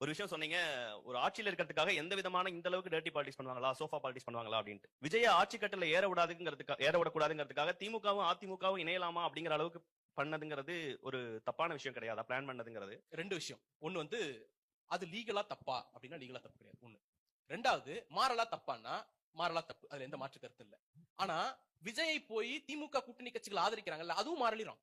ஒரு விஷயம் சொன்னீங்க, ஒரு ஆட்சியில இருக்கிறதுக்காக எந்த விதமான இந்த அளவுக்கு டர்ட்டி பாலிடிக்ஸ் பண்ணுவாங்களா, சோஃபா பாலிடிக்ஸ் பண்ணுவாங்களா அப்படின்ட்டு. விஜய ஆட்சி கட்டல ஏற விடக்கூடாதுங்கிறதுக்காக திமுகவும் அதிமுகவும் இணையலாமா அப்படிங்கிற அளவுக்கு பண்ணதுங்கிறது ஒரு தப்பான விஷயம் கிடையாதா? பிளான் பண்ணதுங்கிறது ரெண்டு விஷயம். ஒண்ணு வந்து அது லீகலா தப்பா அப்படின்னா லீகலா தப்பு கிடையாது. ஒண்ணு. ரெண்டாவது மாரலா தப்பான்னா மாரலா தப்பு. அதுல எந்த மாற்று கருத்து இல்ல. ஆனா விஜயை போய் திமுக கூட்டணி கட்சிகள் ஆதரிக்கிறாங்கல்ல, அதுவும் மாறலிரும்.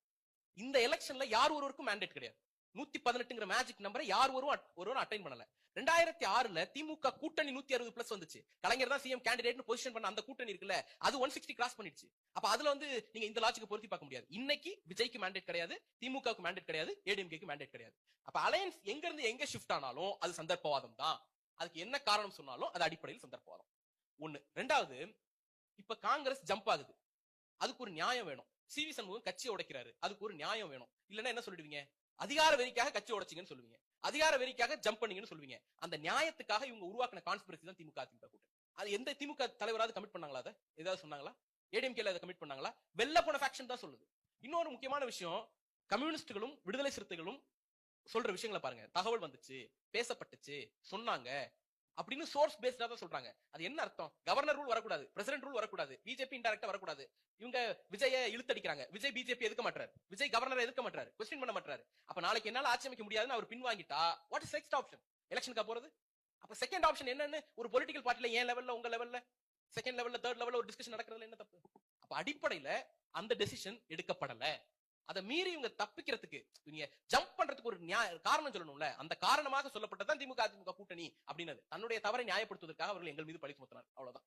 இந்த எலெக்ஷன்ல யார் ஒருவருக்கும் மேண்டேட் கிடையாது. 118ங்கிற மேஜிக் நம்பரை யார் ஒருவரும் அட்டைன் பண்ணல. 2006ல திமுக கூட்டணி 160 பிளஸ் வந்துச்சு. கலைஞர் தான் சிஎம் கேண்டிடேட்னு பொசிஷன் பண்ண அந்த கூட்டணி இருக்குல்ல, அது 160 கிராஸ் பண்ணிடுச்சு. அப்ப அதுல வந்து நீங்க இந்த லாஜிக் பொருத்தி பார்க்க முடியாது. இன்னைக்கு விஜய்க்கு மேண்டேட் கிடையாது, திமுகவுக்கு மேண்டேட் கிடையாது, ஏடிஎம்கேக்கு மேண்டேட் கிடையாது. அப்ப அலையன்ஸ் எங்க இருந்து எங்க ஷிஃப்ட் ஆனாலும் அது சந்தர்ப்பவாதம் தான். அதுக்கு என்ன காரணம் சொன்னாலும் அது அடிப்படையில் சந்தர்ப்பவாதம். ஒண்ணு. ரெண்டாவது, இப்ப காங்கிரஸ் ஜம்ப் ஆகுது, அதுக்கு ஒரு நியாயம் வேணும். சிவி சண்முகம் கட்சியை உடைக்கிறாரு, அதுக்கு ஒரு நியாயம் வேணும். இல்லன்னா என்ன சொல்லிடுவீங்க? அதிகார வெறிக்காக கட்சி உடைச்சிங்கன்னு சொல்லுவீங்க, அதிகார வெறிக்காக ஜம்ப் பண்ணீங்கன்னு சொல்லுவீங்க. அந்த நியாயத்துக்காக இவங்க உருவாக்கின கான்ஸ்பிரசி தான் திமுக அதிமுக கூட்டணி. அது எந்த திமுக தலைவராவது கமிட் பண்ணாங்களா? அதை ஏதாவது சொன்னாங்களா? ஏடிஎம்கேல அதை கமிட் பண்ணாங்களா? வெள்ள போன ஃபேக்ஷன் தான் சொல்லுது. இன்னொரு முக்கியமான விஷயம், கம்யூனிஸ்டுகளும் விடுதலை சிறுத்தைகளும் சொல்ற விஷயங்களை பாருங்க. தகவல் வந்துச்சு, பேசப்பட்டுச்சு, சொன்னாங்க அப்படின்னு சோர்ஸ் பேஸ்டா தான் சொல்றாங்க. அது என்ன அர்த்தம்? கவர்னர் ரூல் வரக்கூடாது, பிரசிடென்ட் ரூல் வரக்கூடாது, பிஜேபி இன்டைரக்டா வரக்கூடாது. இவங்க விஜய இழுத்தடிக்கிறாங்க. விஜய் பிஜேபி எதுக்க மாட்டாரு, விஜய் கவர்னர் எதுக்க மாட்டாரு, கொஸ்டின் பண்ண மாட்டாரு. அப்ப நாளைக்கு என்னால ஆட்சி அமைக்க முடியாதுன்னு அவர் பின் வாங்கிட்டா வாட் இஸ் நெக்ஸ்ட் ஆப்ஷன்? எலெக்ஷனுக்கு போறது. அப்ப செகண்ட் ஆப்ஷன் என்னன்னு ஒரு பொலிட்டிக்கல் பார்ட்டில ஏன் லெவல்ல உங்க லெவல்ல செகண்ட் லெவல்ல தேர்ட் லெவல்ல ஒரு டிஸ்கஷன் நடக்கிறதுல என்ன தப்பு? அப்ப அடிப்படையில அந்த டெசிஷன் எடுக்கப்படல. அதை மீறி இவங்க தப்பிக்கிறதுக்கு நீங்க ஜம்ப் பண்றதுக்கு ஒரு காரணம் சொல்லணும்ல. அந்த காரணமாக சொல்லப்பட்டதான் திமுக அதிமுக கூட்டணி அப்படின்னு தன்னுடைய தவறை நியாயப்படுத்துவதற்காக அவர்கள் எங்கள் மீது பழி சுமத்தினார். அவ்வளவுதான்.